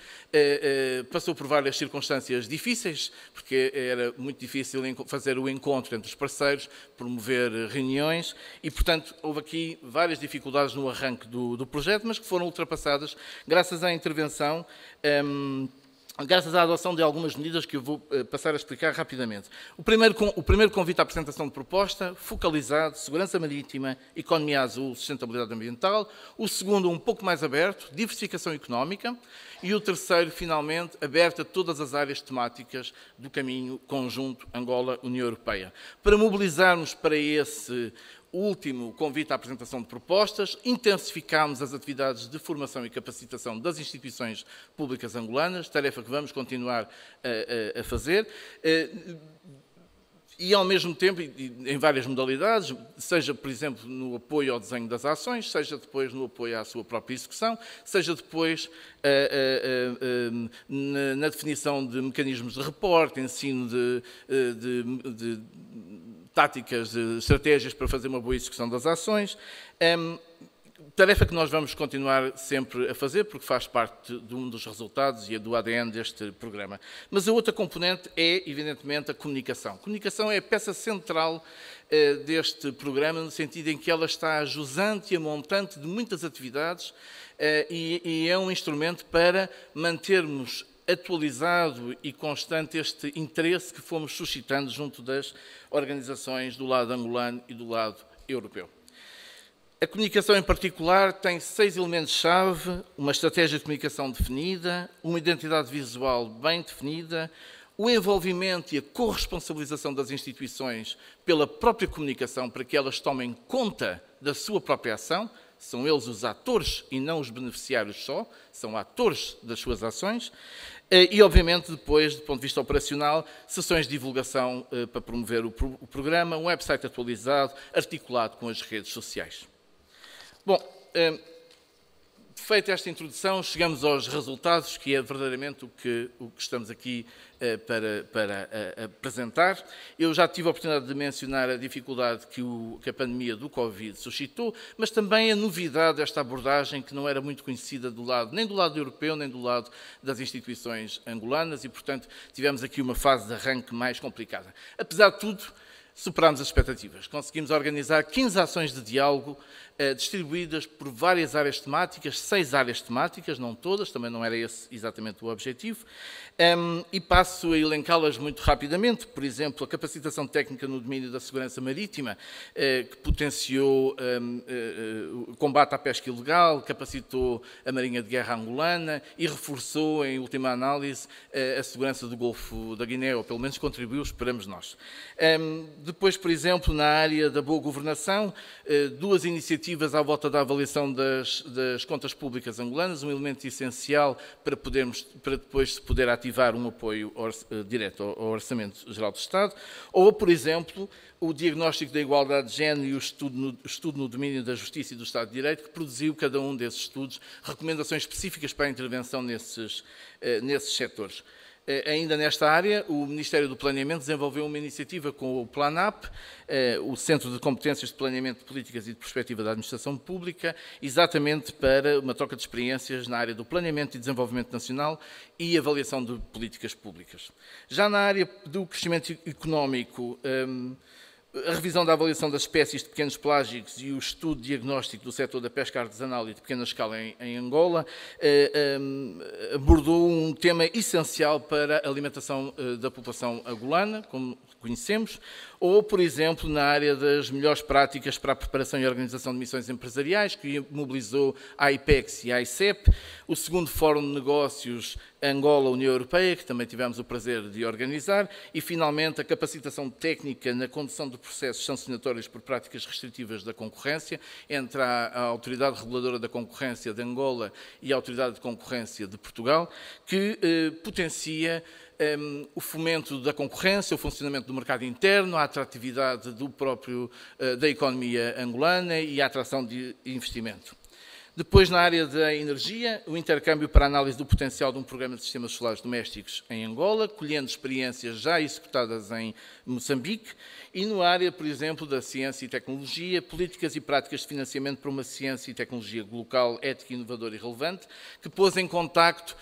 F: passou por várias circunstâncias difíceis, porque era muito difícil fazer o encontro entre os parceiros, promover reuniões e, portanto, houve aqui várias dificuldades no arranque do projeto, mas que foram ultrapassadas graças à intervenção graças à adoção de algumas medidas que eu vou passar a explicar rapidamente. O primeiro convite à apresentação de proposta, focalizado, segurança marítima, economia azul, sustentabilidade ambiental. O segundo, um pouco mais aberto, diversificação económica. E o terceiro, finalmente, aberto a todas as áreas temáticas do caminho conjunto Angola-União Europeia. Para mobilizarmos para esse último convite à apresentação de propostas, intensificámos as atividades de formação e capacitação das instituições públicas angolanas, tarefa que vamos continuar a fazer, e ao mesmo tempo, em várias modalidades, seja, por exemplo, no apoio ao desenho das ações, seja depois no apoio à sua própria execução, seja depois na definição de mecanismos de reporte, ensino de táticas, de estratégias para fazer uma boa execução das ações. Tarefa que nós vamos continuar sempre a fazer, porque faz parte de um dos resultados e do ADN deste programa. Mas a outra componente é, evidentemente, a comunicação. A comunicação é a peça central deste programa, no sentido em que ela está a jusante e a montante de muitas atividades e é um instrumento para mantermos atualizado e constante este interesse que fomos suscitando junto das organizações do lado angolano e do lado europeu. A comunicação, em particular, tem 6 elementos-chave: uma estratégia de comunicação definida, uma identidade visual bem definida, o envolvimento e a corresponsabilização das instituições pela própria comunicação, para que elas tomem conta da sua própria ação. São eles os atores e não os beneficiários só, são atores das suas ações. E, obviamente, depois, do ponto de vista operacional, sessões de divulgação para promover o programa, um website atualizado, articulado com as redes sociais. Bom, feita esta introdução, chegamos aos resultados, que é verdadeiramente o que estamos aqui para apresentar. Eu já tive a oportunidade de mencionar a dificuldade que a pandemia do Covid suscitou, mas também a novidade desta abordagem, que não era muito conhecida nem do lado europeu, nem do lado das instituições angolanas, e, portanto, tivemos aqui uma fase de arranque mais complicada. Apesar de tudo, superámos as expectativas. Conseguimos organizar 15 ações de diálogo distribuídas por várias áreas temáticas, 6 áreas temáticas, não todas, também não era esse exatamente o objetivo, e passo a elencá-las muito rapidamente. Por exemplo, a capacitação técnica no domínio da segurança marítima, que potenciou o combate à pesca ilegal, capacitou a Marinha de Guerra angolana e reforçou, em última análise, a segurança do Golfo da Guiné, ou pelo menos contribuiu, esperamos nós. Depois, por exemplo, na área da boa governação, 2 iniciativas à volta da avaliação das contas públicas angolanas, um elemento essencial para depois se poder ativar um apoio direto ao Orçamento Geral do Estado, ou, por exemplo, o diagnóstico da igualdade de género e o estudo no domínio da justiça e do Estado de Direito, que produziu cada um desses estudos recomendações específicas para a intervenção nesses setores. Ainda nesta área, o Ministério do Planeamento desenvolveu uma iniciativa com o PLANAP, o Centro de Competências de Planeamento de Políticas e de Perspectiva da Administração Pública, exatamente para uma troca de experiências na área do planeamento e desenvolvimento nacional e avaliação de políticas públicas. Já na área do crescimento económico, a revisão da avaliação das espécies de pequenos pelágicos e o estudo diagnóstico do setor da pesca artesanal e de pequena escala em Angola abordou um tema essencial para a alimentação da população angolana, como conhecemos, ou, por exemplo, na área das melhores práticas para a preparação e organização de missões empresariais, que mobilizou a IPEX e a ICEP, o segundo Fórum de Negócios Angola-União Europeia, que também tivemos o prazer de organizar, e, finalmente, a capacitação técnica na condução de processos sancionatórios por práticas restritivas da concorrência entre a Autoridade Reguladora da Concorrência de Angola e a Autoridade de Concorrência de Portugal, que potencia o fomento da concorrência, o funcionamento do mercado interno, a atratividade da economia angolana e a atração de investimento. Depois, na área da energia, o intercâmbio para a análise do potencial de um programa de sistemas solares domésticos em Angola, colhendo experiências já executadas em Moçambique, e na área, por exemplo, da ciência e tecnologia, políticas e práticas de financiamento para uma ciência e tecnologia local, ética, inovadora e relevante, que pôs em contacto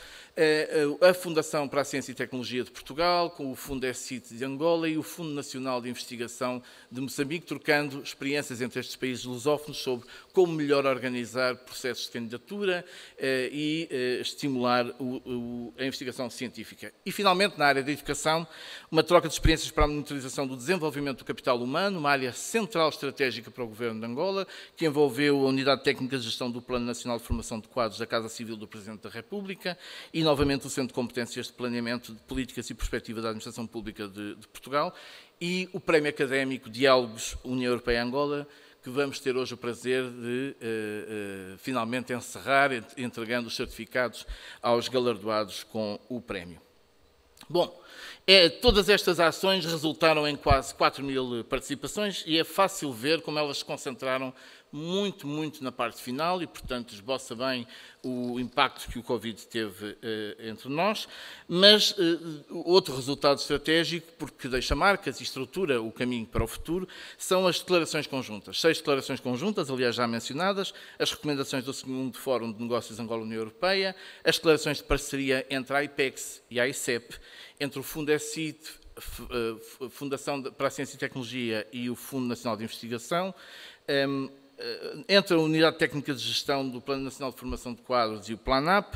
F: a Fundação para a Ciência e Tecnologia de Portugal, com o Fundo SCIT de Angola e o Fundo Nacional de Investigação de Moçambique, trocando experiências entre estes países lusófonos sobre como melhor organizar processos de candidatura e estimular a investigação científica. E, finalmente, na área da educação, uma troca de experiências para a monitorização do desenvolvimento do capital humano, uma área central estratégica para o Governo de Angola, que envolveu a Unidade Técnica de Gestão do Plano Nacional de Formação de Quadros da Casa Civil do Presidente da República e, novamente, o Centro de Competências de Planeamento de Políticas e Perspectiva da Administração Pública de Portugal e o Prémio Académico Diálogos União Europeia-Angola, que vamos ter hoje o prazer de finalmente encerrar, entregando os certificados aos galardoados com o prémio. Bom, todas estas ações resultaram em quase 4.000 participações e é fácil ver como elas se concentraram muito na parte final e, portanto, esboça bem o impacto que o Covid teve entre nós, mas outro resultado estratégico, porque deixa marcas e estrutura o caminho para o futuro, são as declarações conjuntas. 6 declarações conjuntas, aliás já mencionadas, as recomendações do 2º Fórum de Negócios Angola-União Europeia, as declarações de parceria entre a IPEX e a ICEP, entre o Fundo SCIT, Fundação para a Ciência e Tecnologia e o Fundo Nacional de Investigação, entre a Unidade Técnica de Gestão do Plano Nacional de Formação de Quadros e o PLANAP,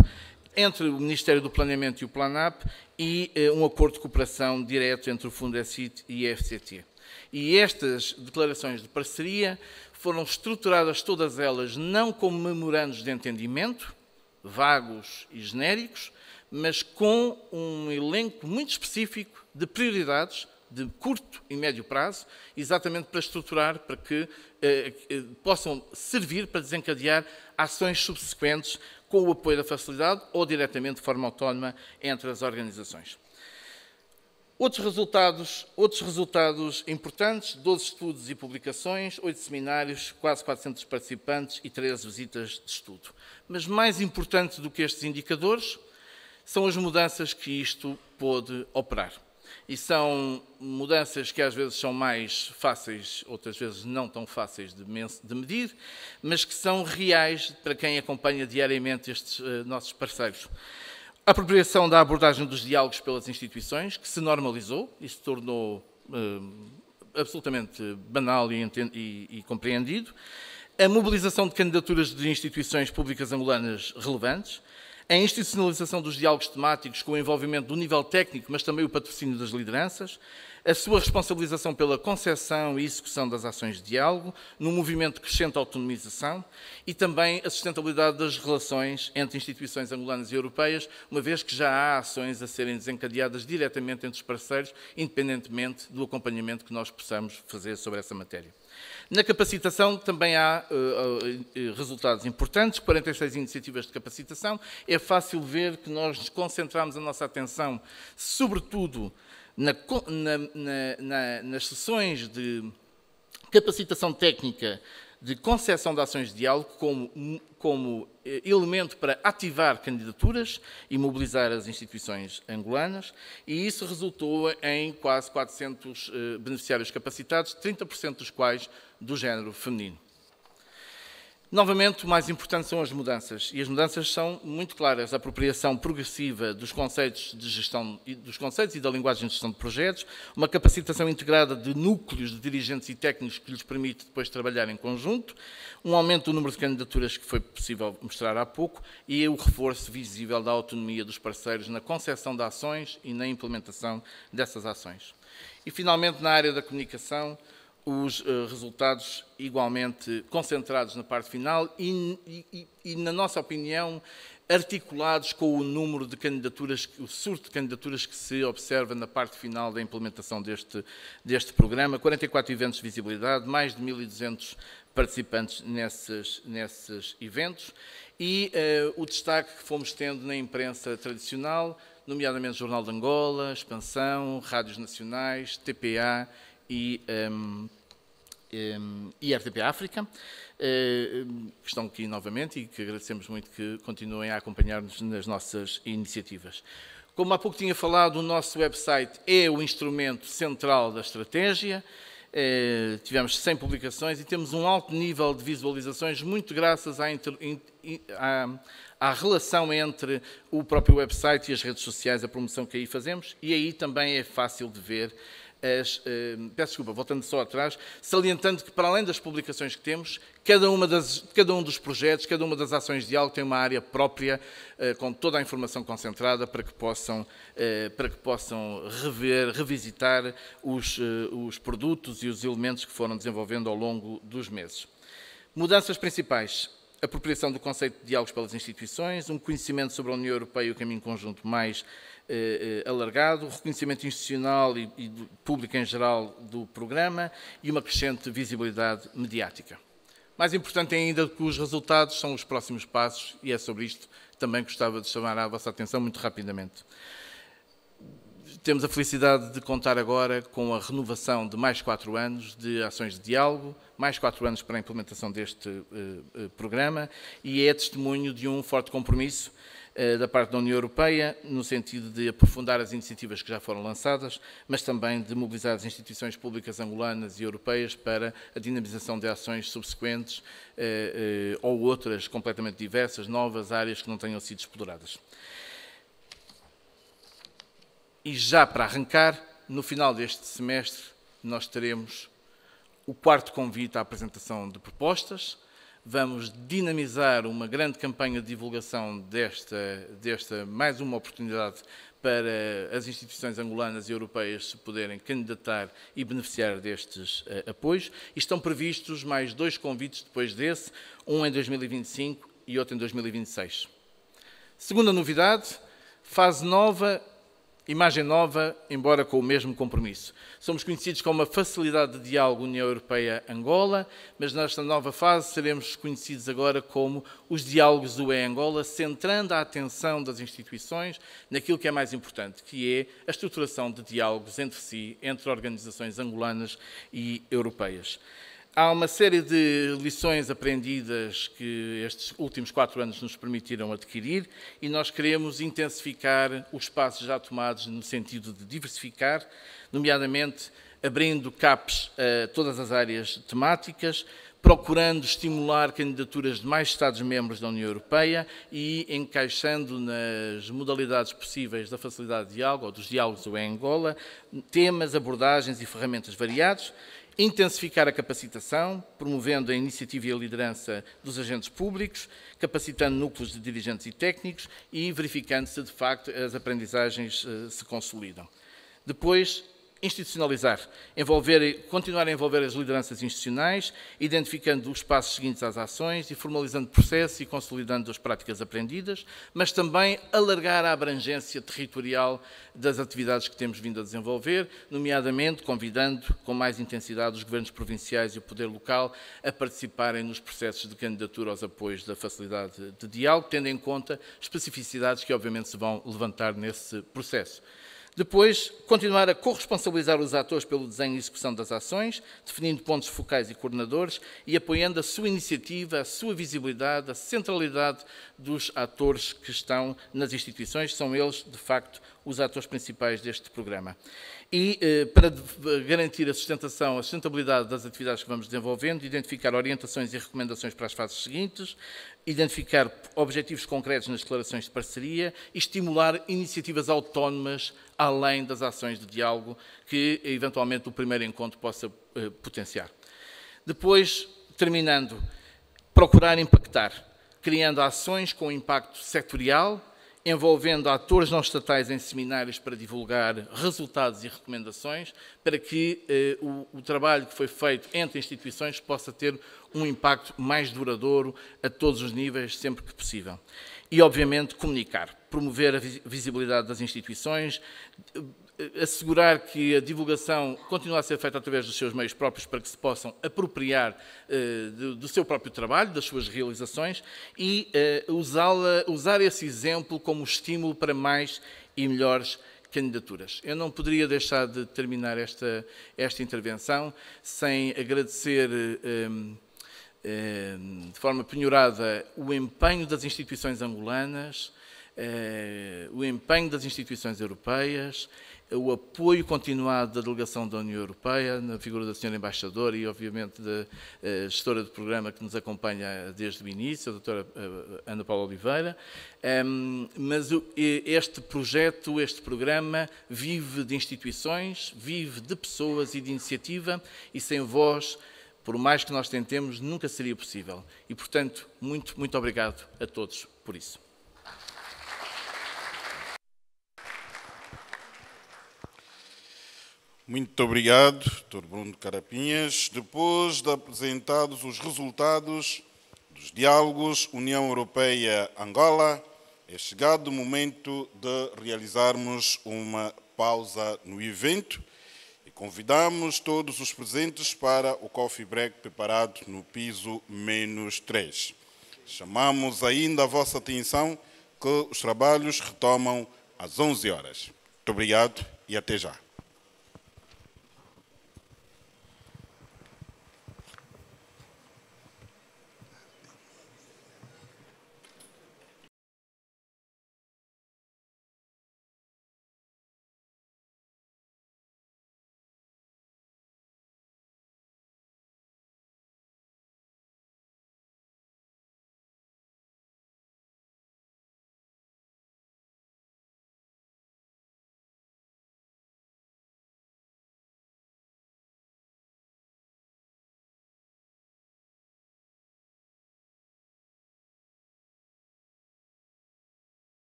F: entre o Ministério do Planeamento e o PLANAP e um acordo de cooperação direto entre o Fundo SCIT e a FCT. E estas declarações de parceria foram estruturadas todas elas não como memorandos de entendimento, vagos e genéricos, mas com um elenco muito específico de prioridades de curto e médio prazo, exatamente para estruturar, para que possam servir para desencadear ações subsequentes com o apoio da facilidade ou diretamente de forma autónoma entre as organizações. Outros resultados importantes, 12 estudos e publicações, 8 seminários, quase 400 participantes e 13 visitas de estudo. Mas mais importante do que estes indicadores são as mudanças que isto pôde operar. E são mudanças que às vezes são mais fáceis, outras vezes não tão fáceis de medir, mas que são reais para quem acompanha diariamente estes nossos parceiros. A apropriação da abordagem dos diálogos pelas instituições, que se normalizou e se tornou absolutamente banal e compreendido. A mobilização de candidaturas de instituições públicas angolanas relevantes. A institucionalização dos diálogos temáticos com o envolvimento do nível técnico, mas também o patrocínio das lideranças, a sua responsabilização pela concepção e execução das ações de diálogo, num movimento de crescente autonomização e também a sustentabilidade das relações entre instituições angolanas e europeias, uma vez que já há ações a serem desencadeadas diretamente entre os parceiros, independentemente do acompanhamento que nós possamos fazer sobre essa matéria. Na capacitação também há resultados importantes, 46 iniciativas de capacitação. É fácil ver que nós nos concentramos a nossa atenção, sobretudo, nas sessões de capacitação técnica de concepção de ações de diálogo como elemento para ativar candidaturas e mobilizar as instituições angolanas, e isso resultou em quase 400 beneficiários capacitados, 30% dos quais do género feminino. Novamente, o mais importante são as mudanças, e as mudanças são muito claras. A apropriação progressiva dos conceitos de gestão, dos conceitos e da linguagem de gestão de projetos, uma capacitação integrada de núcleos de dirigentes e técnicos que lhes permite depois trabalhar em conjunto, um aumento do número de candidaturas que foi possível mostrar há pouco e o reforço visível da autonomia dos parceiros na concepção de ações e na implementação dessas ações. E, finalmente, na área da comunicação, os resultados igualmente concentrados na parte final e, na nossa opinião, articulados com o número de candidaturas, o surto de candidaturas que se observa na parte final da implementação deste programa. 44 eventos de visibilidade, mais de 1.200 participantes nesses eventos e o destaque que fomos tendo na imprensa tradicional, nomeadamente Jornal de Angola, Expansão, Rádios Nacionais, TPA e RTP África, que estão aqui novamente e que agradecemos muito que continuem a acompanhar-nos nas nossas iniciativas. Como há pouco tinha falado, o nosso website é o instrumento central da estratégia. Tivemos 100 publicações e temos um alto nível de visualizações, muito graças à à relação entre o próprio website e as redes sociais, a promoção que aí fazemos, e aí também é fácil de ver peço desculpa, voltando só atrás, salientando que, para além das publicações que temos, cada um dos projetos, cada uma das ações de diálogo tem uma área própria, com toda a informação concentrada, para que possam revisitar os produtos e os elementos que foram desenvolvendo ao longo dos meses. Mudanças principais. Apropriação do conceito de diálogos pelas instituições, um conhecimento sobre a União Europeia e o caminho conjunto mais alargado, reconhecimento institucional e público em geral do programa e uma crescente visibilidade mediática. Mais importante ainda do que os resultados são os próximos passos, e é sobre isto que também gostava de chamar a vossa atenção muito rapidamente. Temos a felicidade de contar agora com a renovação de mais 4 anos de ações de diálogo, mais 4 anos para a implementação deste programa, e é testemunho de um forte compromisso da parte da União Europeia, no sentido de aprofundar as iniciativas que já foram lançadas, mas também de mobilizar as instituições públicas angolanas e europeias para a dinamização de ações subsequentes ou outras completamente diversas, novas áreas que não tenham sido exploradas. E já para arrancar, no final deste semestre, nós teremos o 4º convite à apresentação de propostas. Vamos dinamizar uma grande campanha de divulgação desta mais uma oportunidade para as instituições angolanas e europeias se poderem candidatar e beneficiar destes apoios. E estão previstos mais 2 convites depois desse, um em 2025 e outro em 2026. Segunda novidade, fase nova, imagem nova, embora com o mesmo compromisso. Somos conhecidos como a Facilidade de Diálogo União Europeia-Angola, mas nesta nova fase seremos conhecidos agora como os Diálogos UE-Angola, centrando a atenção das instituições naquilo que é mais importante, que é a estruturação de diálogos entre si, entre organizações angolanas e europeias. Há uma série de lições aprendidas que estes últimos 4 anos nos permitiram adquirir e nós queremos intensificar os passos já tomados no sentido de diversificar, nomeadamente abrindo CAPs a todas as áreas temáticas, procurando estimular candidaturas de mais Estados-membros da União Europeia e encaixando nas modalidades possíveis da facilidade de diálogo, ou dos diálogos em Angola, temas, abordagens e ferramentas variados. Intensificar a capacitação, promovendo a iniciativa e a liderança dos agentes públicos, capacitando núcleos de dirigentes e técnicos e verificando se, de facto, as aprendizagens se consolidam. Depois, institucionalizar, continuar a envolver as lideranças institucionais, identificando os passos seguintes às ações e formalizando processos e consolidando as práticas aprendidas, mas também alargar a abrangência territorial das atividades que temos vindo a desenvolver, nomeadamente convidando com mais intensidade os governos provinciais e o poder local a participarem nos processos de candidatura aos apoios da facilidade de diálogo, tendo em conta especificidades que obviamente se vão levantar nesse processo. Depois, continuar a corresponsabilizar os atores pelo desenho e execução das ações, definindo pontos focais e coordenadores e apoiando a sua iniciativa, a sua visibilidade, a centralidade dos atores que estão nas instituições. São eles, de facto, os atores principais deste programa. E, para garantir a sustentabilidade das atividades que vamos desenvolvendo, identificar orientações e recomendações para as fases seguintes, identificar objetivos concretos nas declarações de parceria e estimular iniciativas autónomas além das ações de diálogo que, eventualmente, o primeiro encontro possa potenciar. Depois, terminando, procurar impactar, criando ações com impacto setorial, envolvendo atores não estatais em seminários para divulgar resultados e recomendações, para que o trabalho que foi feito entre instituições possa ter um impacto mais duradouro a todos os níveis, sempre que possível. E, obviamente, comunicar, promover a visibilidade das instituições, assegurar que a divulgação continue a ser feita através dos seus meios próprios para que se possam apropriar do seu próprio trabalho, das suas realizações e usar esse exemplo como estímulo para mais e melhores candidaturas. Eu não poderia deixar de terminar esta intervenção sem agradecer de forma penhorada o empenho das instituições angolanas, o empenho das instituições europeias, o apoio continuado da delegação da União Europeia, na figura da Sra. Embaixadora e, obviamente, da gestora do programa que nos acompanha desde o início, a doutora Ana Paula Oliveira. Mas este projeto, este programa, vive de instituições, vive de pessoas e de iniciativa, e sem vós, por mais que nós tentemos, nunca seria possível. E, portanto, muito, muito obrigado a todos por isso.
B: Muito obrigado, Dr. Bruno Carapinhas. Depois de apresentados os resultados dos diálogos União Europeia-Angola, é chegado o momento de realizarmos uma pausa no evento e convidamos todos os presentes para o coffee break preparado no piso -3. Chamamos ainda a vossa atenção que os trabalhos retomam às 11 horas. Muito obrigado e até já.